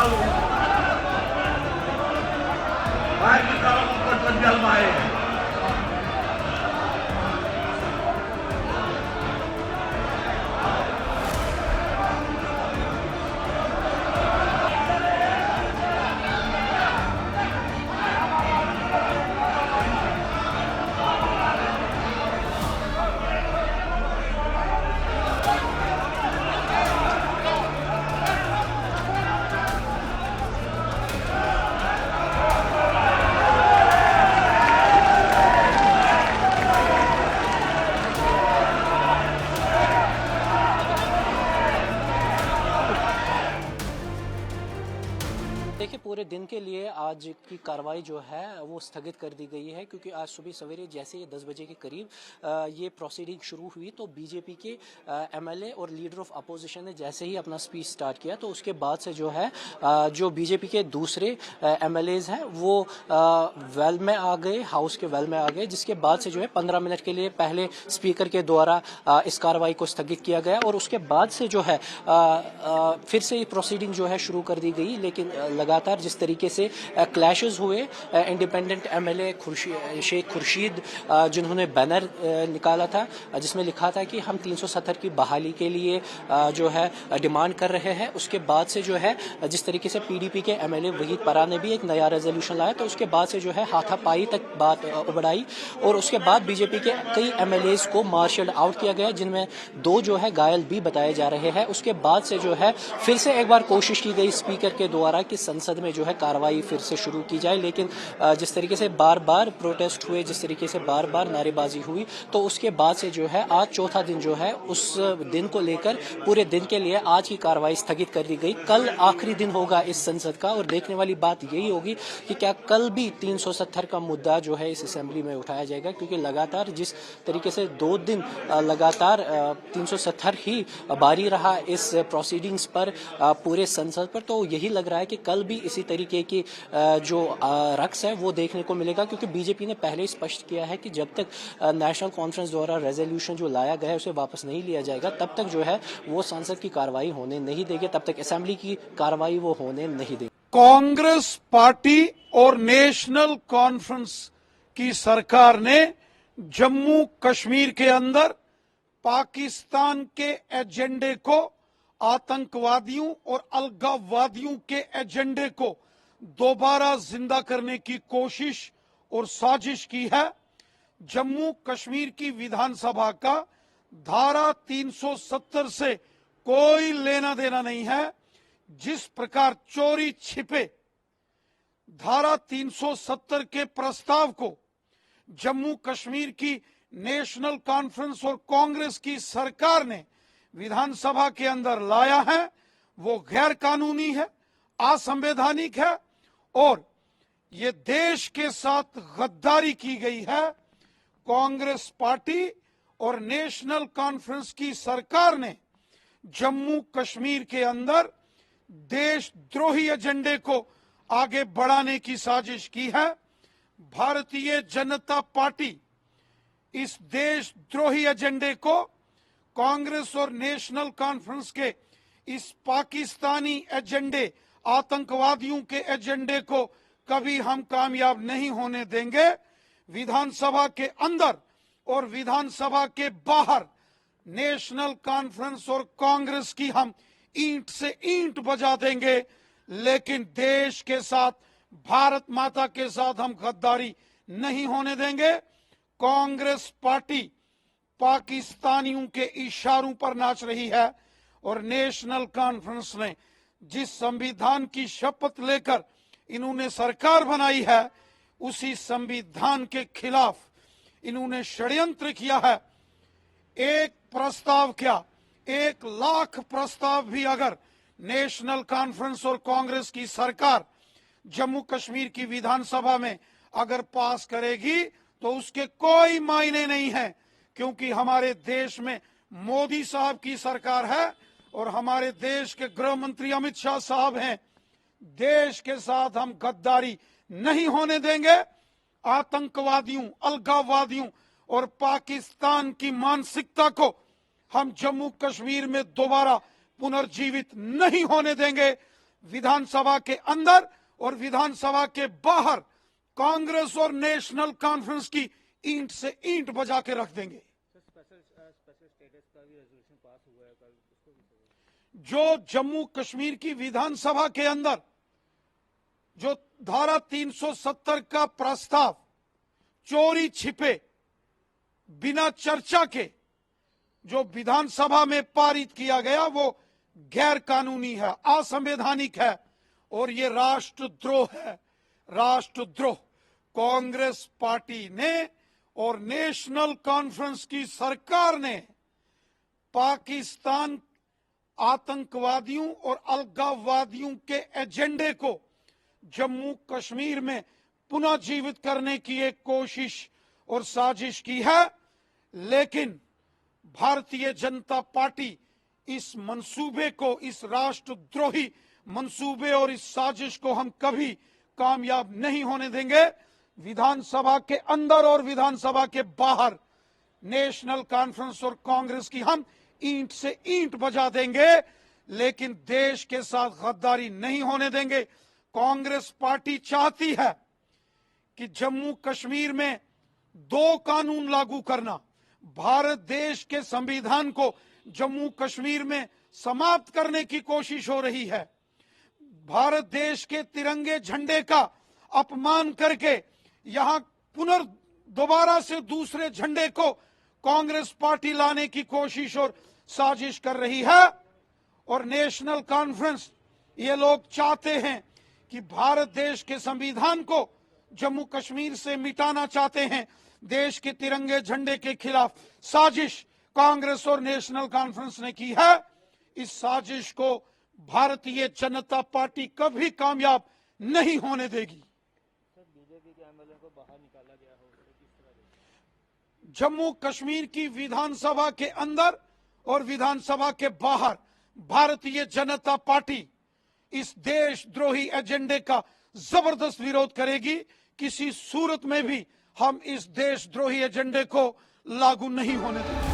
lalu baik di dalam maupun penjal baik. देखिए, पूरे दिन के लिए आज की कार्रवाई जो है वो स्थगित कर दी गई है, क्योंकि आज सुबह सवेरे जैसे ही 10 बजे के करीब ये प्रोसीडिंग शुरू हुई तो बीजेपी के एमएलए और लीडर ऑफ अपोजिशन ने जैसे ही अपना स्पीच स्टार्ट किया तो उसके बाद से जो है जो बीजेपी के दूसरे एमएलएज हैं वो वेल में आ गए, हाउस के वेल में आ गए, जिसके बाद से जो है 15 मिनट के लिए पहले स्पीकर के द्वारा इस कार्रवाई को स्थगित किया गया और उसके बाद से जो है फिर से प्रोसीडिंग जो है शुरू कर दी गई। लेकिन लगातार जिस तरीके से क्लैशेस हुए, इंडिपेंडेंट एमएलए शेख खुर्शीद जिन्होंने बैनर निकाला था जिसमें लिखा था कि हम 370 की बहाली के लिए जो है डिमांड कर रहे हैं, उसके बाद से जो है जिस तरीके से पीडीपी के एमएलए वहीद परा ने भी एक नया रेजोल्यूशन लाया तो उसके बाद से जो है हाथापाई तक बात उबड़ाई और उसके बाद बीजेपी के कई एमएलएज को मार्शल आउट किया गया, जिनमें 2 जो है घायल भी बताए जा रहे हैं। उसके बाद से जो है फिर से एक बार कोशिश की गई स्पीकर के द्वारा कि संसद में जो है कार्रवाई फिर से शुरू की जाए, लेकिन जिस तरीके से बार बार प्रोटेस्ट हुए, जिस तरीके से बार बार नारेबाजी हुई तो उसके बाद से जो है आज चौथा दिन जो है उस दिन को लेकर पूरे दिन के लिए आज की कार्रवाई स्थगित कर दी गई। कल आखिरी दिन होगा इस संसद का और देखने वाली बात यही होगी कि क्या कल भी 370 का मुद्दा जो है इस असेंबली में उठाया जाएगा, क्योंकि लगातार जिस तरीके से 2 दिन लगातार 370 ही बारी रहा इस प्रोसीडिंग्स पर पूरे संसद पर, तो यही लग रहा है कि कल भी इसी तरीके की जो रक्स है वो देखने को मिलेगा, क्योंकि बीजेपी ने पहले ही स्पष्ट किया है कि जब तक नेशनल कॉन्फ्रेंस द्वारा रेजोल्यूशन जो लाया गया है उसे वापस नहीं लिया जाएगा तब तक जो है वो संसद की कार्रवाई होने नहीं देंगे, तब तक असेंबली की कार्रवाई वो होने नहीं देंगे। कांग्रेस पार्टी और नेशनल कॉन्फ्रेंस की सरकार ने जम्मू कश्मीर के अंदर पाकिस्तान के एजेंडे को, आतंकवादियों और अलगाववादियों के एजेंडे को दोबारा जिंदा करने की कोशिश और साजिश की है। जम्मू कश्मीर की विधानसभा का धारा 370 से कोई लेना देना नहीं है। जिस प्रकार चोरी छिपे धारा 370 के प्रस्ताव को जम्मू कश्मीर की नेशनल कॉन्फ्रेंस और कांग्रेस की सरकार ने विधानसभा के अंदर लाया है, वो गैर कानूनी है, असंवैधानिक है और ये देश के साथ गद्दारी की गई है। कांग्रेस पार्टी और नेशनल कॉन्फ्रेंस की सरकार ने जम्मू कश्मीर के अंदर देशद्रोही एजेंडे को आगे बढ़ाने की साजिश की है। भारतीय जनता पार्टी इस देशद्रोही एजेंडे को कांग्रेस और नेशनल कॉन्फ्रेंस के इस पाकिस्तानी एजेंडे, आतंकवादियों के एजेंडे को कभी हम कामयाब नहीं होने देंगे। विधानसभा के अंदर और विधानसभा के बाहर नेशनल कॉन्फ्रेंस और कांग्रेस की हम ईंट से ईंट बजा देंगे, लेकिन देश के साथ, भारत माता के साथ हम गद्दारी नहीं होने देंगे। कांग्रेस पार्टी पाकिस्तानियों के इशारों पर नाच रही है और नेशनल कॉन्फ्रेंस ने जिस संविधान की शपथ लेकर इन्होंने सरकार बनाई है उसी संविधान के खिलाफ इन्होंने षड्यंत्र किया है। एक प्रस्ताव क्या, 1 लाख प्रस्ताव भी अगर नेशनल कॉन्फ्रेंस और कांग्रेस की सरकार जम्मू कश्मीर की विधानसभा में अगर पास करेगी तो उसके कोई मायने नहीं है, क्योंकि हमारे देश में मोदी साहब की सरकार है और हमारे देश के गृह मंत्री अमित शाह साहब हैं। देश के साथ हम गद्दारी नहीं होने देंगे। आतंकवादियों, अलगाववादियों और पाकिस्तान की मानसिकता को हम जम्मू कश्मीर में दोबारा पुनर्जीवित नहीं होने देंगे। विधानसभा के अंदर और विधानसभा के बाहर कांग्रेस और नेशनल कॉन्फ्रेंस की ईंट से ईंट बजा के रख देंगे। जो जम्मू कश्मीर की विधानसभा के अंदर जो धारा 370 का प्रस्ताव चोरी छिपे बिना चर्चा के जो विधानसभा में पारित किया गया वो गैर कानूनी है, असंवैधानिक है और ये राष्ट्रद्रोह है। राष्ट्रद्रोह कांग्रेस पार्टी ने और नेशनल कॉन्फ्रेंस की सरकार ने पाकिस्तान आतंकवादियों और अलगाववादियों के एजेंडे को जम्मू कश्मीर में पुनः जीवित करने की एक कोशिश और साजिश की है, लेकिन भारतीय जनता पार्टी इस मंसूबे को, इस राष्ट्रद्रोही मंसूबे और इस साजिश को हम कभी कामयाब नहीं होने देंगे। विधानसभा के अंदर और विधानसभा के बाहर नेशनल कॉन्फ्रेंस और कांग्रेस की हम ईंट से ईंट बजा देंगे, लेकिन देश के साथ गद्दारी नहीं होने देंगे। कांग्रेस पार्टी चाहती है कि जम्मू कश्मीर में 2 कानून लागू करना, भारत देश के संविधान को जम्मू कश्मीर में समाप्त करने की कोशिश हो रही है। भारत देश के तिरंगे झंडे का अपमान करके यहां दोबारा से दूसरे झंडे को कांग्रेस पार्टी लाने की कोशिश और साजिश कर रही है। और नेशनल कॉन्फ्रेंस, ये लोग चाहते हैं कि भारत देश के संविधान को जम्मू कश्मीर से मिटाना चाहते हैं। देश के तिरंगे झंडे के खिलाफ साजिश कांग्रेस और नेशनल कॉन्फ्रेंस ने की है। इस साजिश को भारतीय जनता पार्टी कभी कामयाब नहीं होने देगी। बीजेपी के एमएलए को बाहर निकाला गया हो, किस तरह? जम्मू कश्मीर की विधानसभा के अंदर और विधानसभा के बाहर भारतीय जनता पार्टी इस देशद्रोही एजेंडे का जबरदस्त विरोध करेगी। किसी सूरत में भी हम इस देशद्रोही एजेंडे को लागू नहीं होने देंगे।